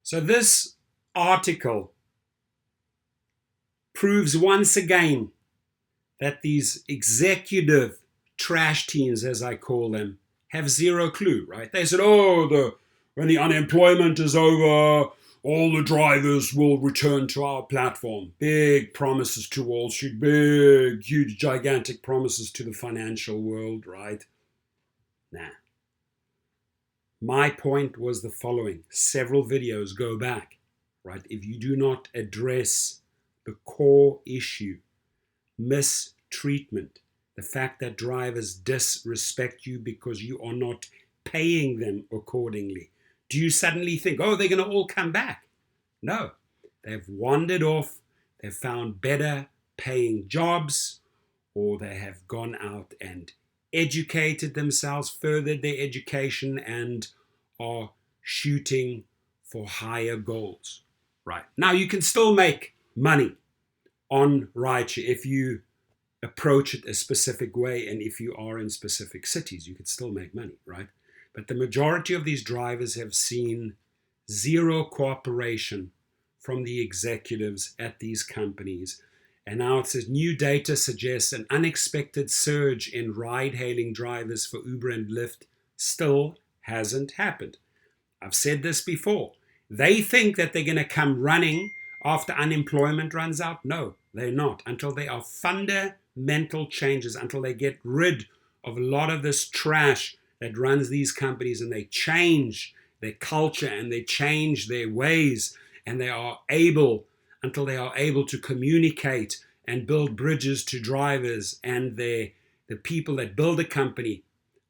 So this article proves once again that these executive trash teams, as I call them, have zero clue, right? They said, when the unemployment is over, all the drivers will return to our platform. Big promises to Wall Street, big, huge, gigantic promises to the financial world, right? Nah. My point was the following. Several videos go back, right? If you do not address the core issue, mistreatment, the fact that drivers disrespect you because you are not paying them accordingly, do you suddenly think, they're going to all come back? No, they've wandered off, they've found better paying jobs, or they have gone out and educated themselves, furthered their education, and are shooting for higher goals. Right. Now, you can still make money on Rideshare if you approach it a specific way, and if you are in specific cities, you can still make money, right? But the majority of these drivers have seen zero cooperation from the executives at these companies. And now it says new data suggests an unexpected surge in ride-hailing drivers for Uber and Lyft still hasn't happened. I've said this before. They think that they're going to come running after unemployment runs out. No, they're not. Until there are fundamental changes, until they get rid of a lot of this trash that runs these companies, and they change their culture and they change their ways, and until they are able to communicate and build bridges to drivers and the people that build a company,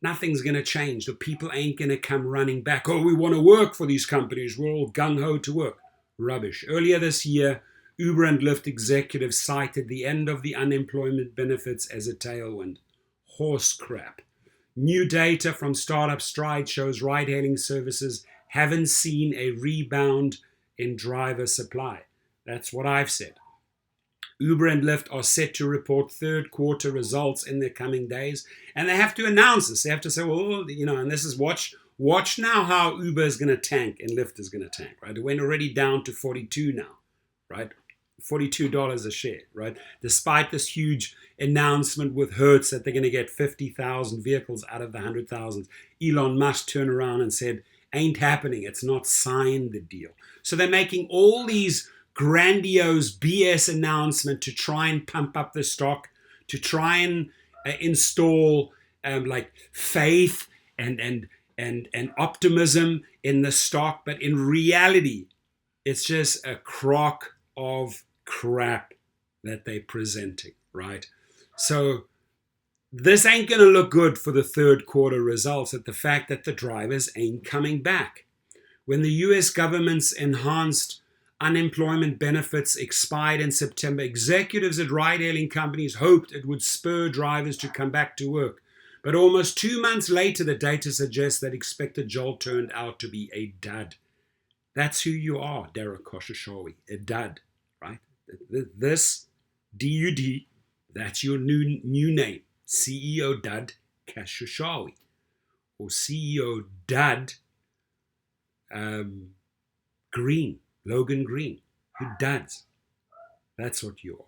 nothing's going to change. The people ain't going to come running back. We want to work for these companies. We're all gung-ho to work. Rubbish. Earlier this year, Uber and Lyft executives cited the end of the unemployment benefits as a tailwind. Horse crap. New data from startup Stride shows ride-hailing services haven't seen a rebound in driver supply. That's what I've said. Uber and Lyft are set to report third quarter results in the coming days, and they have to announce this. They have to say, and this is watch now how Uber is going to tank and Lyft is going to tank, right? It went already down to 42 now, right? $42 a share, right? Despite this huge announcement with Hertz that they're going to get 50,000 vehicles out of the 100,000, Elon Musk turned around and said, ain't happening. It's not signed the deal. So they're making all these grandiose BS announcement to try and pump up the stock, to try and install faith and optimism in the stock. But in reality, it's just a crock of crap that they're presenting, right? So this ain't going to look good for the third quarter results, at the fact that the drivers ain't coming back. When the US government's enhanced unemployment benefits expired in September, executives at ride-hailing companies hoped it would spur drivers to come back to work. But almost 2 months later, the data suggests that expected jolt turned out to be a dud. That's who you are, Derek Koshashawi, a dud, right? This DUD, that's your new name, CEO Dud Kashashawi, or CEO Dud Logan Green, who duds. That's what you are.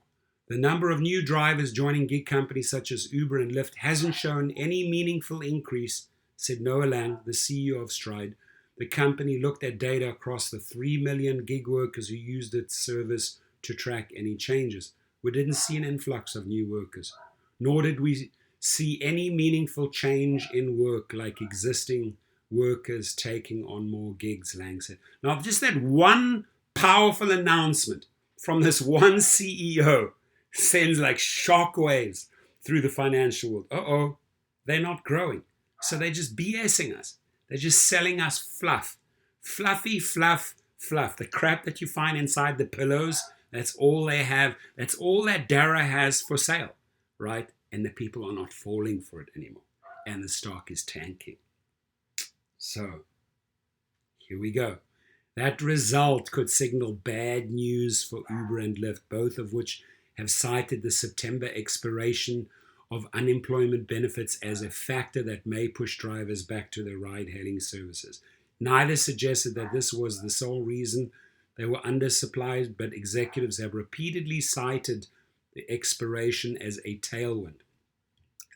The number of new drivers joining gig companies such as Uber and Lyft hasn't shown any meaningful increase, said Noah Lang, the CEO of Stride. The company looked at data across the 3 million gig workers who used its service to track any changes. We didn't see an influx of new workers, nor did we see any meaningful change in work, like existing workers taking on more gigs, Lang said. Now, just that one powerful announcement from this one CEO sends like shockwaves through the financial world. They're not growing. So they're just BSing us. They're just selling us fluff. Fluffy fluff. The crap that you find inside the pillows, that's all they have. That's all that Dara has for sale, right? And the people are not falling for it anymore. And the stock is tanking. So, here we go. That result could signal bad news for Uber and Lyft, both of which have cited the September expiration of unemployment benefits as a factor that may push drivers back to their ride-hailing services. Neither suggested that this was the sole reason they were undersupplied, but executives have repeatedly cited the expiration as a tailwind.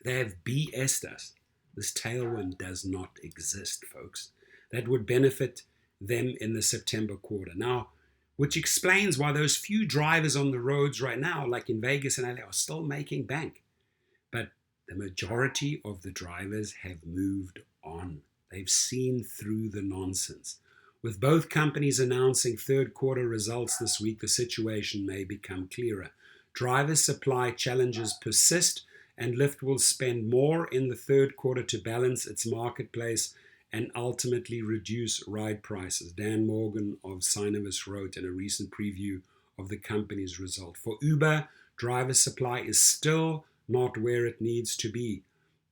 They have BS'd us. This tailwind does not exist, folks. That would benefit them in the September quarter. Now, which explains why those few drivers on the roads right now, like in Vegas and LA, are still making bank. But the majority of the drivers have moved on. They've seen through the nonsense. With both companies announcing third quarter results this week, the situation may become clearer. Driver supply challenges persist, and Lyft will spend more in the third quarter to balance its marketplace and ultimately reduce ride prices, Dan Morgan of Synovus wrote in a recent preview of the company's result. For Uber, driver supply is still not where it needs to be.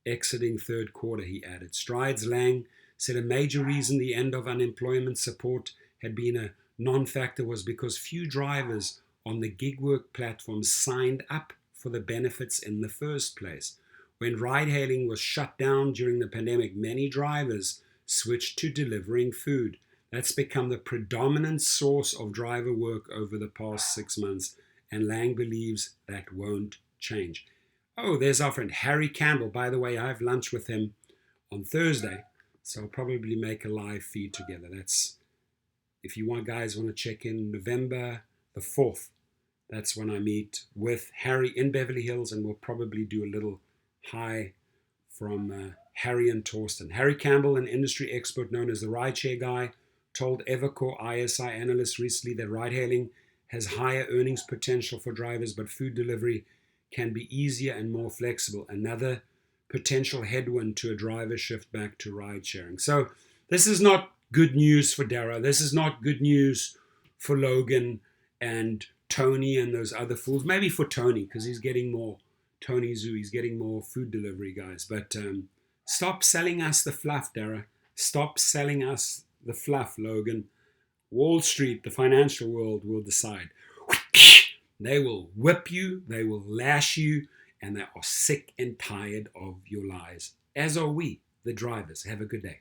Exiting third quarter, he added. Strides Lang said a major reason the end of unemployment support had been a non-factor was because few drivers on the gig work platform signed up for the benefits in the first place. When ride-hailing was shut down during the pandemic, many drivers switched to delivering food. That's become the predominant source of driver work over the past 6 months, and Lang believes that won't change. Oh, there's our friend Harry Campbell. By the way, I have lunch with him on Thursday, so I'll probably make a live feed together. That's, if you guys want to check in, November the 4th. That's when I meet with Harry in Beverly Hills, and we'll probably do a little hi from Harry and Torsten. Harry Campbell, an industry expert known as the Rideshare Guy, told Evercore ISI analysts recently that ride-hailing has higher earnings potential for drivers, but food delivery can be easier and more flexible. Another potential headwind to a driver shift back to ride-sharing. So this is not good news for Dara. This is not good news for Logan and Tony and those other fools. Maybe for Tony, because he's getting more Tony Zoo. He's getting more food delivery guys. But stop selling us the fluff, Dara. Stop selling us the fluff, Logan. Wall Street, the financial world, will decide. They will whip you, they will lash you, and they are sick and tired of your lies. As are we, the drivers. Have a good day.